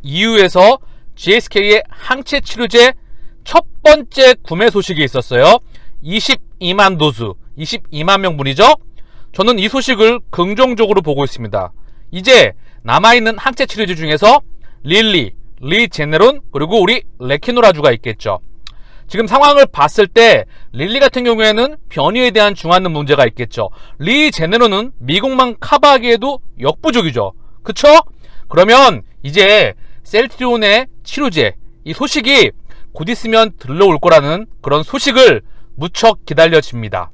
EU에서 GSK의 항체 치료제 첫 번째 구매 소식이 있었어요. 22만 도수, 22만 명분이죠. 저는 이 소식을 긍정적으로 보고 있습니다. 이제 남아있는 항체 치료제 중에서 릴리, 리제네론, 그리고 우리 레키노라주가 있겠죠. 지금 상황을 봤을 때 릴리 같은 경우에는 변이에 대한 중화는 문제가 있겠죠. 리제네론은 미국만 커버하기에도 역부족이죠. 그쵸? 그러면 이제 셀트리온의 치료제, 이 소식이 곧 있으면 들러올 거라는 그런 소식을 무척 기다려집니다.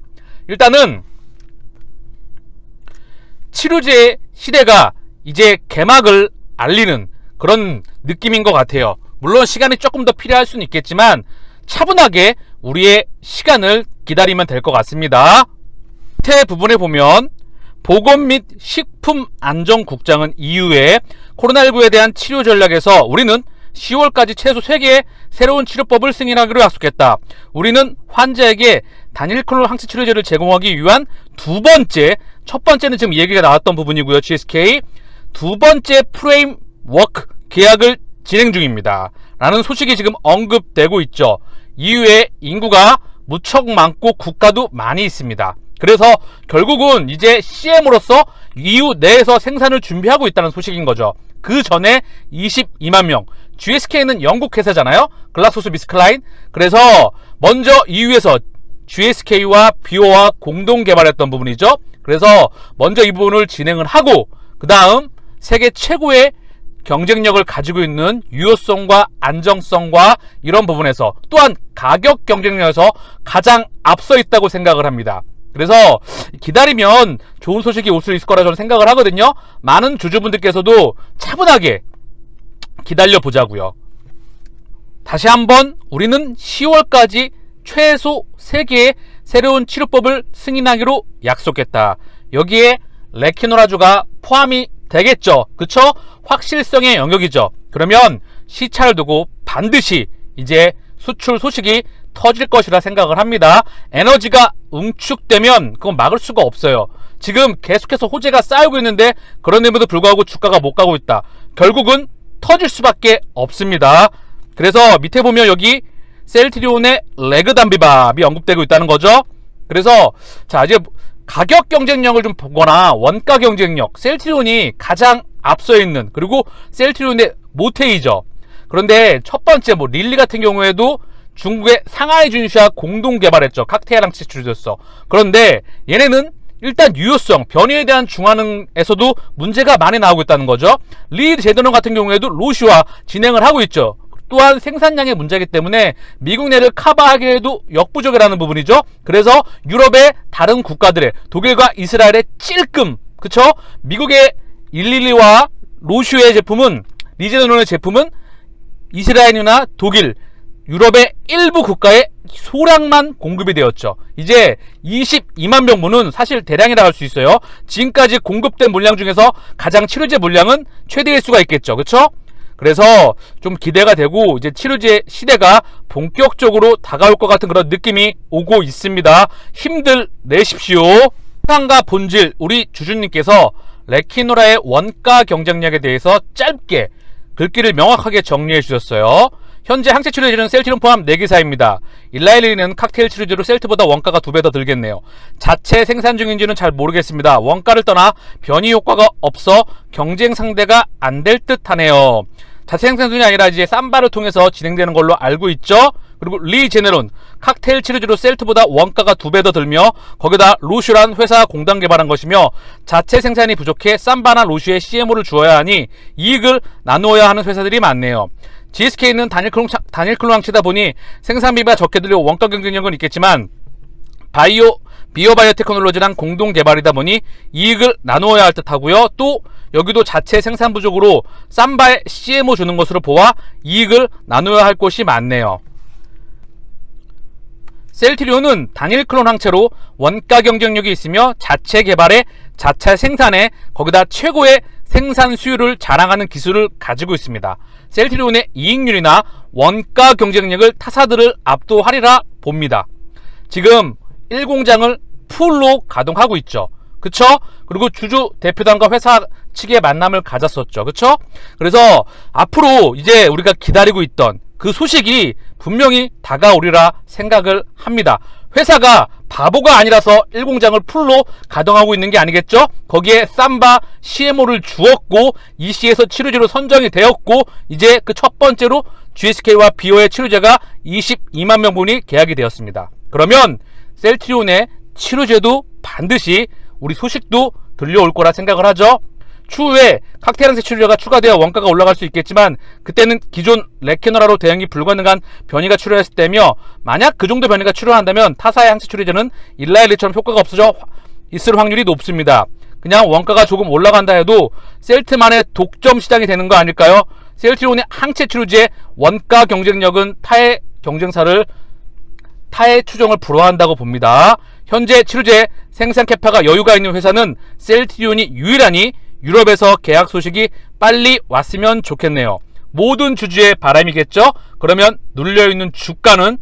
일단은 치료제 시대가 이제 개막을 알리는 그런 느낌인 것 같아요. 물론 시간이 조금 더 필요할 수는 있겠지만 차분하게 우리의 시간을 기다리면 될 것 같습니다. 밑에 부분에 보면 보건 및 식품안전국장은 EU의 코로나19에 대한 치료 전략에서 우리는 10월까지 최소 3개의 새로운 치료법을 승인하기로 약속했다. 우리는 환자에게 단일클론 항체 치료제를 제공하기 위한 첫 번째는 지금 얘기가 나왔던 부분이고요. GSK 두 번째 프레임워크 계약을 진행 중입니다. 라는 소식이 지금 언급되고 있죠. EU의 인구가 무척 많고 국가도 많이 있습니다. 그래서 결국은 이제 CM으로서 EU 내에서 생산을 준비하고 있다는 소식인 거죠. 그 전에 22만 명. GSK는 영국 회사잖아요. 글락소스미스클라인. 그래서 먼저 EU에서 GSK와 비오와 공동 개발했던 부분이죠. 그래서 먼저 이 부분을 진행을 하고 그 다음 세계 최고의 경쟁력을 가지고 있는 유효성과 안정성과 이런 부분에서 또한 가격 경쟁력에서 가장 앞서 있다고 생각을 합니다. 그래서 기다리면 좋은 소식이 올 수 있을 거라 저는 생각을 하거든요. 많은 주주분들께서도 차분하게 기다려 보자고요. 다시 한번 우리는 10월까지 최소 3개의 새로운 치료법을 승인하기로 약속했다. 여기에 레키노라주가 포함이 되겠죠. 그쵸? 확실성의 영역이죠. 그러면 시차를 두고 반드시 이제 수출 소식이 터질 것이라 생각을 합니다. 에너지가 응축되면 그건 막을 수가 없어요. 지금 계속해서 호재가 쌓이고 있는데 그런데도 불구하고 주가가 못 가고 있다. 결국은 터질 수밖에 없습니다. 그래서 밑에 보면 여기 셀트리온의 레그담비밥이 언급되고 있다는 거죠. 그래서 자 이제 가격 경쟁력을 좀 보거나 원가 경쟁력, 셀트리온이 가장 앞서 있는, 그리고 셀트리온의 모테이죠. 그런데 첫 번째 릴리 같은 경우에도 중국의 상하이 준시와 공동 개발했죠. 칵테일 항체 치료제였어. 그런데 얘네는 일단 유효성, 변이에 대한 중화능에서도 문제가 많이 나오고 있다는 거죠. 리제네론 같은 경우에도 로시와 진행을 하고 있죠. 또한 생산량의 문제이기 때문에 미국 내를 커버하기에도 역부족이라는 부분이죠. 그래서 유럽의 다른 국가들의 독일과 이스라엘의 찔끔, 그쵸? 미국의 112와 로슈의 제품은, 리제네론의 제품은 이스라엘이나 독일, 유럽의 일부 국가에 소량만 공급이 되었죠. 이제 22만 병분은 사실 대량이라 할 수 있어요. 지금까지 공급된 물량 중에서 가장 치료제 물량은 최대일 수가 있겠죠. 그쵸? 그래서 좀 기대가 되고 이제 치료제 시대가 본격적으로 다가올 것 같은 그런 느낌이 오고 있습니다. 힘들 내십시오. 상과 본질, 우리 주주님께서 레키노라의 원가 경쟁력에 대해서 짧게 글귀를 명확하게 정리해 주셨어요. 현재 항체 치료제는 셀트리온 포함 4개사입니다. 일라일리는 칵테일 치료제로 셀트보다 원가가 2배 더 들겠네요. 자체 생산 중인지는 잘 모르겠습니다. 원가를 떠나 변이 효과가 없어 경쟁 상대가 안 될 듯 하네요. 자체 생산 중이 아니라 이제 쌈바를 통해서 진행되는 걸로 알고 있죠. 그리고 리제네론, 칵테일 치료제로 셀트보다 원가가 2배 더 들며 거기다 로슈란 회사 공단 개발한 것이며 자체 생산이 부족해 쌈바나 로슈에 CMO를 주어야 하니 이익을 나누어야 하는 회사들이 많네요. GSK는 단일클론 항체다 보니 생산비가 적게 들려 원가 경쟁력은 있겠지만 비오바이오테크놀로지랑 공동 개발이다 보니 이익을 나누어야 할 듯하고요. 또 여기도 자체 생산 부족으로 쌈바에 CMO 주는 것으로 보아 이익을 나누어야 할 곳이 많네요. 셀트리온은 단일클론 항체로 원가 경쟁력이 있으며 자체 개발에 자체 생산에 거기다 최고의 생산 수율을 자랑하는 기술을 가지고 있습니다. 셀트리온의 이익률이나 원가 경쟁력을 타사들을 압도하리라 봅니다. 지금 1공장을 풀로 가동하고 있죠. 그쵸? 그리고 주주 대표단과 회사 측의 만남을 가졌었죠. 그쵸? 그래서 앞으로 이제 우리가 기다리고 있던 그 소식이 분명히 다가오리라 생각을 합니다. 회사가 바보가 아니라서 1공장을 풀로 가동하고 있는 게 아니겠죠? 거기에 삼바 CMO를 주었고 EC에서 치료제로 선정이 되었고 이제 그 첫 번째로 GSK와 비오의 치료제가 22만 명분이 계약이 되었습니다. 그러면 셀트리온의 치료제도 반드시 우리 소식도 들려올 거라 생각을 하죠. 추후에 칵테일항체 치료제가 추가되어 원가가 올라갈 수 있겠지만 그때는 기존 레케노라로 대응이 불가능한 변이가 치료했을 때며 만약 그 정도 변이가 치료한다면 타사의 항체 치료제는 일라일리처럼 효과가 없어져 있을 확률이 높습니다. 그냥 원가가 조금 올라간다 해도 셀트만의 독점 시장이 되는 거 아닐까요? 셀트리온의 항체 치료제의 원가 경쟁력은 타의 추종을 불허한다고 봅니다. 현재 치료제 생산 캐파가 여유가 있는 회사는 셀트리온이 유일하니 유럽에서 계약 소식이 빨리 왔으면 좋겠네요. 모든 주주의 바람이겠죠? 그러면 눌려있는 주가는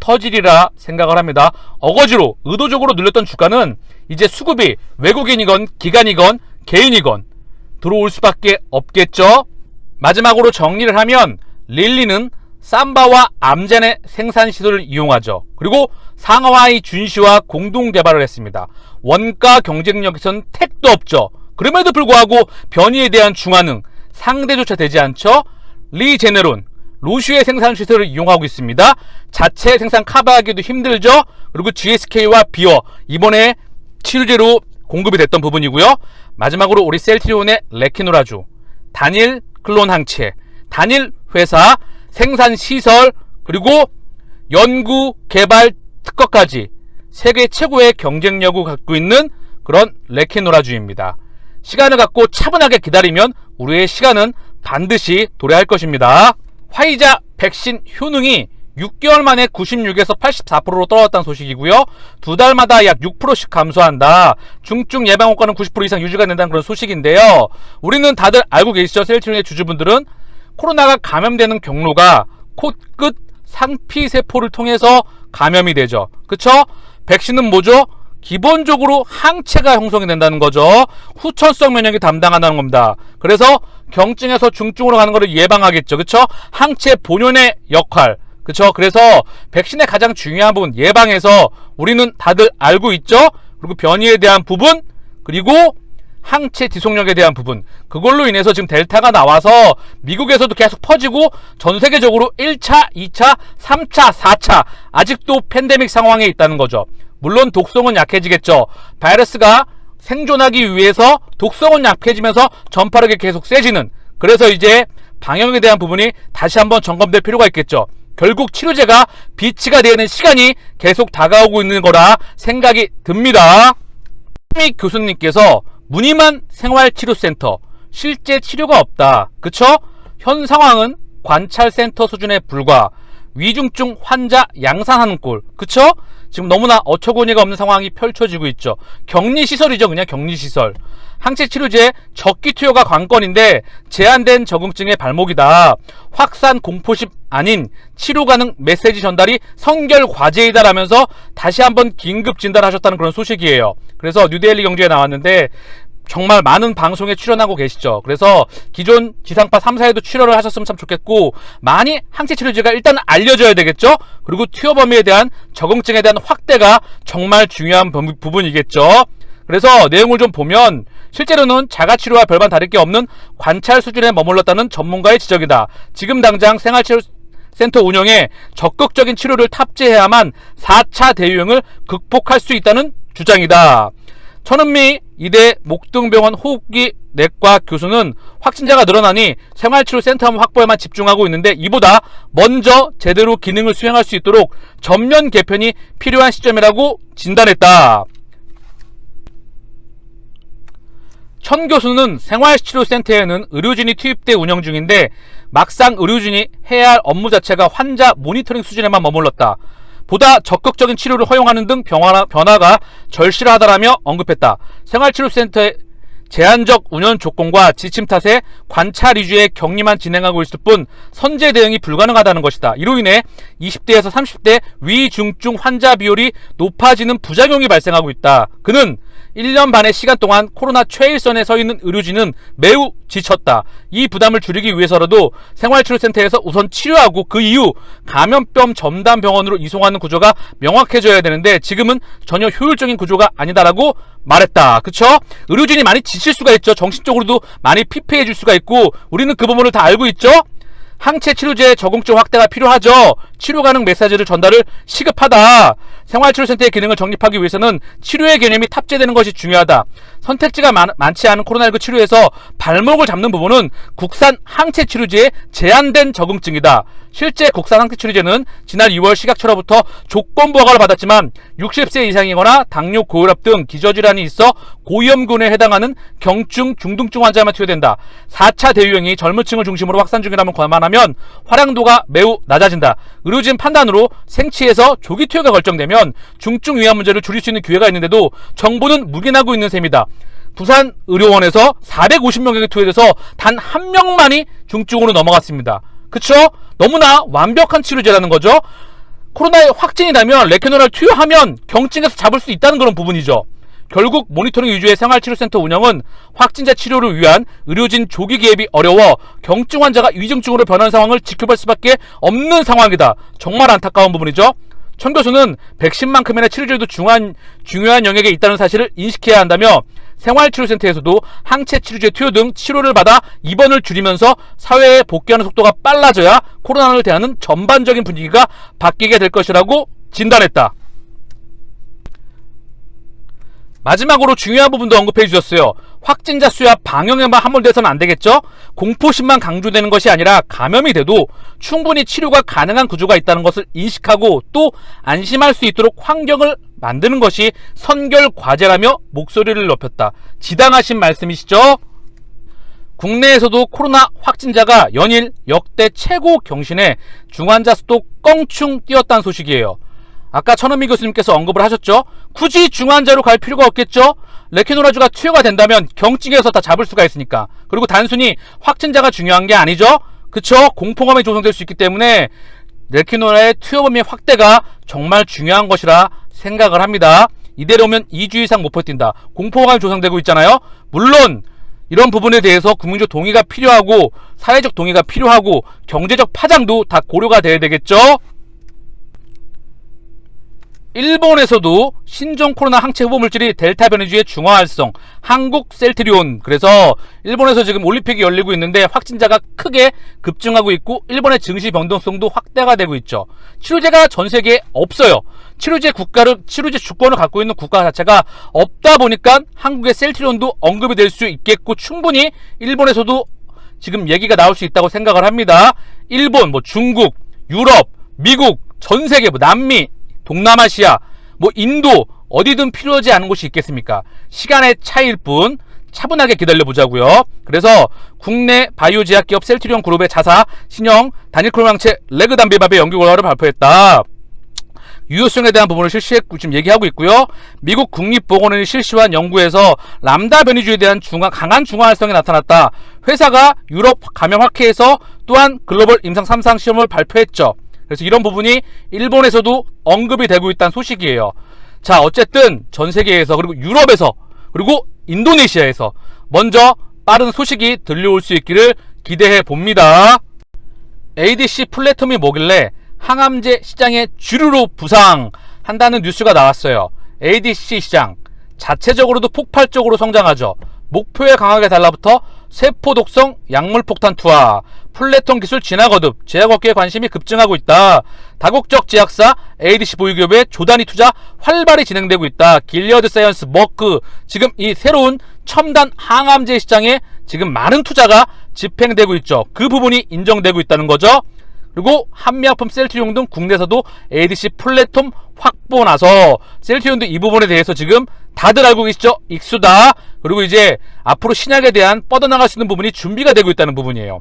터지리라 생각을 합니다. 어거지로 의도적으로 눌렸던 주가는 이제 수급이 외국인이건 기관이건 개인이건 들어올 수밖에 없겠죠? 마지막으로 정리를 하면 릴리는 삼바와 암젠의 생산 시설을 이용하죠. 그리고 상하이 준시와 공동 개발을 했습니다. 원가 경쟁력에선 택도 없죠. 그럼에도 불구하고 변이에 대한 중화능 상대조차 되지 않죠. 리제네론 로슈의 생산 시설을 이용하고 있습니다. 자체 생산 커버하기도 힘들죠. 그리고 GSK와 비어 이번에 치료제로 공급이 됐던 부분이고요. 마지막으로 우리 셀트리온의 레키노라주, 단일 클론 항체, 단일 회사, 생산 시설, 그리고 연구 개발 특허까지 세계 최고의 경쟁력을 갖고 있는 그런 레키노라주입니다. 시간을 갖고 차분하게 기다리면 우리의 시간은 반드시 도래할 것입니다. 화이자 백신 효능이 6개월 만에 96에서 84%로 떨어졌다는 소식이고요. 두 달마다 약 6%씩 감소한다. 중증 예방 효과는 90% 이상 유지가 된다는 그런 소식인데요. 우리는 다들 알고 계시죠? 셀트리온의 주주분들은 코로나가 감염되는 경로가 코끝 상피세포를 통해서 감염이 되죠. 그쵸? 백신은 뭐죠? 기본적으로 항체가 형성이 된다는 거죠. 후천성 면역이 담당한다는 겁니다. 그래서 경증에서 중증으로 가는 것을 예방하겠죠. 그쵸? 항체 본연의 역할. 그쵸? 그래서 백신의 가장 중요한 부분 예방에서 우리는 다들 알고 있죠? 그리고 변이에 대한 부분, 그리고 항체 지속력에 대한 부분, 그걸로 인해서 지금 델타가 나와서 미국에서도 계속 퍼지고 전 세계적으로 1차, 2차, 3차, 4차 아직도 팬데믹 상황에 있다는 거죠. 물론 독성은 약해지겠죠. 바이러스가 생존하기 위해서 독성은 약해지면서 전파력이 계속 세지는, 그래서 이제 방역에 대한 부분이 다시 한번 점검될 필요가 있겠죠. 결국 치료제가 비치가 되는 시간이 계속 다가오고 있는 거라 생각이 듭니다. 미 교수님께서 무늬만 생활치료센터, 실제 치료가 없다. 그쵸? 현 상황은 관찰센터 수준에 불과, 위중증 환자 양산하는 꼴. 그쵸? 지금 너무나 어처구니가 없는 상황이 펼쳐지고 있죠. 격리시설이죠. 그냥 격리시설. 항체치료제 적기 투여가 관건인데 제한된 적응증의 발목이다. 확산 공포심 아닌 치료 가능 메시지 전달이 선결 과제이다 라면서 다시 한번 긴급 진단하셨다는 그런 소식이에요. 그래서 뉴데일리 경제에 나왔는데 정말 많은 방송에 출연하고 계시죠. 그래서 기존 지상파 3사에도 출연을 하셨으면 참 좋겠고, 많이 항체치료제가 일단 알려져야 되겠죠. 그리고 투여 범위에 대한 적응증에 대한 확대가 정말 중요한 부분이겠죠. 그래서 내용을 좀 보면 실제로는 자가치료와 별반 다를 게 없는 관찰 수준에 머물렀다는 전문가의 지적이다. 지금 당장 생활치료센터 운영에 적극적인 치료를 탑재해야만 4차 대유행을 극복할 수 있다는 주장이다. 천은미 이대 목동병원 호흡기 내과 교수는 확진자가 늘어나니 생활치료센터 확보에만 집중하고 있는데 이보다 먼저 제대로 기능을 수행할 수 있도록 전면 개편이 필요한 시점이라고 진단했다. 천 교수는 생활치료센터에는 의료진이 투입돼 운영 중인데 막상 의료진이 해야 할 업무 자체가 환자 모니터링 수준에만 머물렀다. 보다 적극적인 치료를 허용하는 등 변화가 절실하다라며 언급했다. 생활치료센터의 제한적 운영 조건과 지침 탓에 관찰 위주의 격리만 진행하고 있을 뿐 선제 대응이 불가능하다는 것이다. 이로 인해 20대에서 30대 위중증 환자 비율이 높아지는 부작용이 발생하고 있다. 그는 1년 반의 시간 동안 코로나 최일선에 서 있는 의료진은 매우 지쳤다. 이 부담을 줄이기 위해서라도 생활치료센터에서 우선 치료하고 그 이후 감염병 전담 병원으로 이송하는 구조가 명확해져야 되는데 지금은 전혀 효율적인 구조가 아니다라고 말했다. 그쵸? 의료진이 많이 지칠 수가 있죠. 정신적으로도 많이 피폐해질 수가 있고 우리는 그 부분을 다 알고 있죠. 항체 치료제 적응증 확대가 필요하죠. 치료 가능 메시지를 전달을 시급하다. 생활치료센터의 기능을 정립하기 위해서는 치료의 개념이 탑재되는 것이 중요하다. 선택지가 많지 않은 코로나19 치료에서 발목을 잡는 부분은 국산 항체 치료제의 제한된 적응증이다. 실제 국산 항체 치료제는 지난 2월 식약처로부터 조건부 허가를 받았지만 60세 이상이거나 당뇨, 고혈압 등 기저질환이 있어 고위험군에 해당하는 경증, 중등증 환자만 투여된다. 4차 대유행이 젊은 층을 중심으로 확산 중이라면 감안하면 활용도가 매우 낮아진다. 의료진 판단으로 생치에서 조기 투여가 결정되면 중증 위험 문제를 줄일 수 있는 기회가 있는데도 정부는 묵인하고 있는 셈이다. 부산 의료원에서 450명에게 투여돼서 단 한 명만이 중증으로 넘어갔습니다. 그쵸? 너무나 완벽한 치료제라는 거죠. 코로나에 확진이 나면 레케노라를 투여하면 경증에서 잡을 수 있다는 그런 부분이죠. 결국 모니터링 위주의 생활치료센터 운영은 확진자 치료를 위한 의료진 조기 개입이 어려워 경증 환자가 위중증으로 변하는 상황을 지켜볼 수밖에 없는 상황이다. 정말 안타까운 부분이죠. 천 교수는 백신만큼이나 치료제도 중요한 영역에 있다는 사실을 인식해야 한다며 생활치료센터에서도 항체 치료제 투여 등 치료를 받아 입원을 줄이면서 사회에 복귀하는 속도가 빨라져야 코로나를 대하는 전반적인 분위기가 바뀌게 될 것이라고 진단했다. 마지막으로 중요한 부분도 언급해 주셨어요. 확진자 수야 방역에만 함몰돼서는 안 되겠죠? 공포심만 강조되는 것이 아니라 감염이 돼도 충분히 치료가 가능한 구조가 있다는 것을 인식하고 또 안심할 수 있도록 환경을 만드는 것이 선결 과제라며 목소리를 높였다. 지당하신 말씀이시죠? 국내에서도 코로나 확진자가 연일 역대 최고 경신에 중환자 수도 껑충 뛰었다는 소식이에요. 아까 천은미 교수님께서 언급을 하셨죠. 굳이 중환자로 갈 필요가 없겠죠. 레케노라주가 투여가 된다면 경증에서 다 잡을 수가 있으니까. 그리고 단순히 확진자가 중요한 게 아니죠. 그쵸? 공포감이 조성될 수 있기 때문에 레케노라의 투여 범위 확대가 정말 중요한 것이라 생각을 합니다. 이대로면 2주 이상 못 버틴다. 공포감이 조성되고 있잖아요. 물론 이런 부분에 대해서 국민적 동의가 필요하고 사회적 동의가 필요하고 경제적 파장도 다 고려가 돼야 되겠죠. 일본에서도 신종 코로나 항체 후보 물질이 델타 변이주의 중화 활성, 한국 셀트리온. 그래서 일본에서 지금 올림픽이 열리고 있는데 확진자가 크게 급증하고 있고 일본의 증시 변동성도 확대가 되고 있죠. 치료제가 전 세계에 없어요. 치료제 주권을 갖고 있는 국가 자체가 없다 보니까 한국의 셀트리온도 언급이 될 수 있겠고 충분히 일본에서도 지금 얘기가 나올 수 있다고 생각을 합니다. 일본, 중국, 유럽, 미국, 전 세계, 남미, 동남아시아, 인도 어디든 필요하지 않은 곳이 있겠습니까? 시간의 차이일 뿐 차분하게 기다려보자고요. 그래서 국내 바이오 제약기업 셀트리온 그룹의 자사 신형 단일크롬 항체 레그담비밥의 연구 결과를 발표했다. 유효성에 대한 부분을 실시했고 지금 얘기하고 있고요. 미국 국립보건원이 실시한 연구에서 람다 변이주에 대한 강한 중화활성이 나타났다. 회사가 유럽 감염학회에서 또한 글로벌 임상 3상 시험을 발표했죠. 그래서 이런 부분이 일본에서도 언급이 되고 있다는 소식이에요. 자, 어쨌든 전 세계에서 그리고 유럽에서 그리고 인도네시아에서 먼저 빠른 소식이 들려올 수 있기를 기대해 봅니다. ADC 플랫폼이 뭐길래 항암제 시장의 주류로 부상한다는 뉴스가 나왔어요. ADC 시장 자체적으로도 폭발적으로 성장하죠. 목표에 강하게 달라붙어 세포 독성 약물 폭탄 투하, 플랫폼 기술 진화 거듭, 제약업계의 관심이 급증하고 있다. 다국적 제약사 ADC 보유기업의 조단위 투자 활발히 진행되고 있다. 길리어드 사이언스, 머크, 지금 이 새로운 첨단 항암제 시장에 지금 많은 투자가 집행되고 있죠. 그 부분이 인정되고 있다는 거죠. 그리고 한미약품 셀트리온 등 국내에서도 ADC 플랫폼 확보 나서 셀트리온도 이 부분에 대해서 지금 다들 알고 계시죠? 익수다. 그리고 이제 앞으로 신약에 대한 뻗어나갈 수 있는 부분이 준비가 되고 있다는 부분이에요.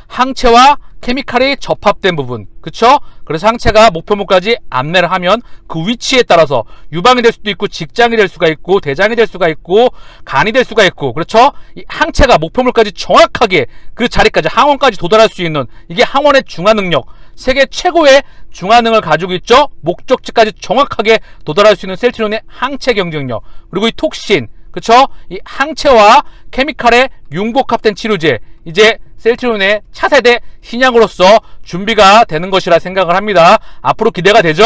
항체와 케미칼이 접합된 부분, 그쵸? 그래서 항체가 목표물까지 안내를 하면 그 위치에 따라서 유방이 될 수도 있고 직장이 될 수가 있고 대장이 될 수가 있고 간이 될 수가 있고, 그렇죠? 이 항체가 목표물까지 정확하게 그 자리까지 항원까지 도달할 수 있는, 이게 항원의 중화 능력, 세계 최고의 중화능을 가지고 있죠. 목적지까지 정확하게 도달할 수 있는 셀트리온의 항체 경쟁력, 그리고 이 톡신, 그쵸? 이 항체와 케미칼의 융복합된 치료제, 이제 셀트리온의 차세대 신약으로서 준비가 되는 것이라 생각을 합니다. 앞으로 기대가 되죠?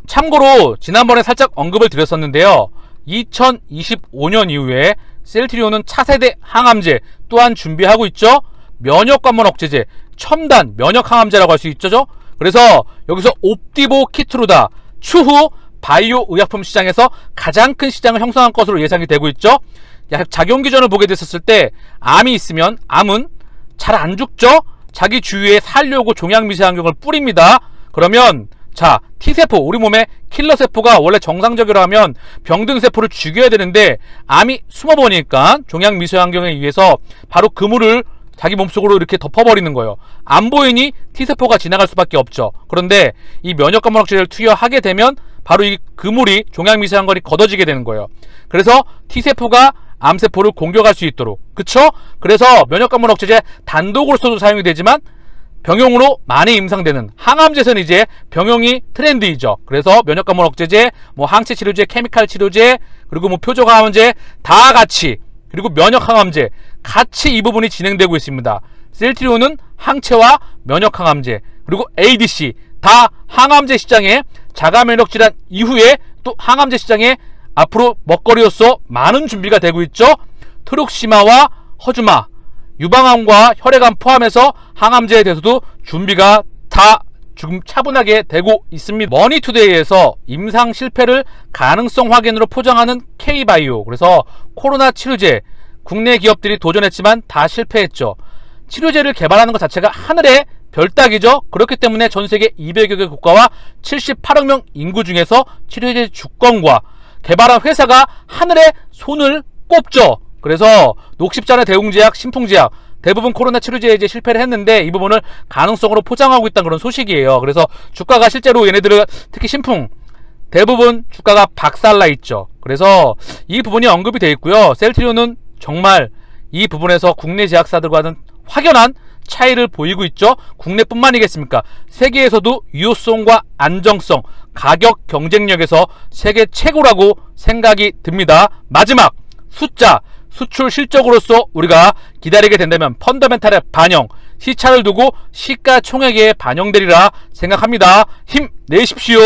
참고로 지난번에 살짝 언급을 드렸었는데요, 2025년 이후에 셀트리온은 차세대 항암제 또한 준비하고 있죠. 면역관문 억제제, 첨단 면역 항암제라고 할 수 있죠. 그래서 여기서 옵디보 키트루다 추후 바이오 의약품 시장에서 가장 큰 시장을 형성할 것으로 예상이 되고 있죠. 작용 기전을 보게 됐었을 때 암이 있으면 암은 잘 안 죽죠. 자기 주위에 살려고 종양 미세환경을 뿌립니다. 그러면 자, T세포, 우리 몸의 킬러세포가 원래 정상적이라면 병든 세포를 죽여야 되는데 암이 숨어버리니까 종양 미세환경에 의해서 바로 그물을 자기 몸속으로 이렇게 덮어버리는 거예요. 안 보이니 T세포가 지나갈 수밖에 없죠. 그런데 이 면역관문 억제제를 투여하게 되면 바로 이 그물이 종양 미세환경이 걷어지게 되는 거예요. 그래서 T세포가 암세포를 공격할 수 있도록, 그쵸? 그래서 면역관문 억제제 단독으로서도 사용이 되지만 병용으로 많이 임상되는 항암제는 이제 병용이 트렌드이죠. 그래서 면역관문 억제제, 뭐 항체 치료제, 케미칼 치료제, 그리고 뭐 표적 항암제 다 같이, 그리고 면역 항암제 같이 이 부분이 진행되고 있습니다. 셀트리온은 항체와 면역 항암제, 그리고 ADC 다 항암제 시장에, 자가 면역 질환 이후에 또 항암제 시장에 앞으로 먹거리로서 많은 준비가 되고 있죠. 트룩시마와 허주마, 유방암과 혈액암 포함해서 항암제에 대해서도 준비가 다 지금 차분하게 되고 있습니다. 머니투데이에서 임상 실패를 가능성 확인으로 포장하는 K바이오, 그래서 코로나 치료제 국내 기업들이 도전했지만 다 실패했죠. 치료제를 개발하는 것 자체가 하늘의 별따기죠. 그렇기 때문에 전 세계 200여 개 국가와 78억 명 인구 중에서 치료제 주권과 개발한 회사가 하늘의 손을 꼽죠. 그래서 녹십자나 대웅제약, 신풍제약 대부분 코로나 치료제에 이제 실패를 했는데 이 부분을 가능성으로 포장하고 있다는 그런 소식이에요. 그래서 주가가 실제로 얘네들은 특히 신풍 대부분 주가가 박살나 있죠. 그래서 이 부분이 언급이 되어 있고요. 셀트리온은 정말 이 부분에서 국내 제약사들과는 확연한 차이를 보이고 있죠. 국내뿐만이겠습니까? 세계에서도 유효성과 안정성, 가격 경쟁력에서 세계 최고라고 생각이 듭니다. 마지막 숫자, 수출 실적으로서 우리가 기다리게 된다면 펀더멘탈의 반영, 시차를 두고 시가총액에 반영되리라 생각합니다. 힘내십시오.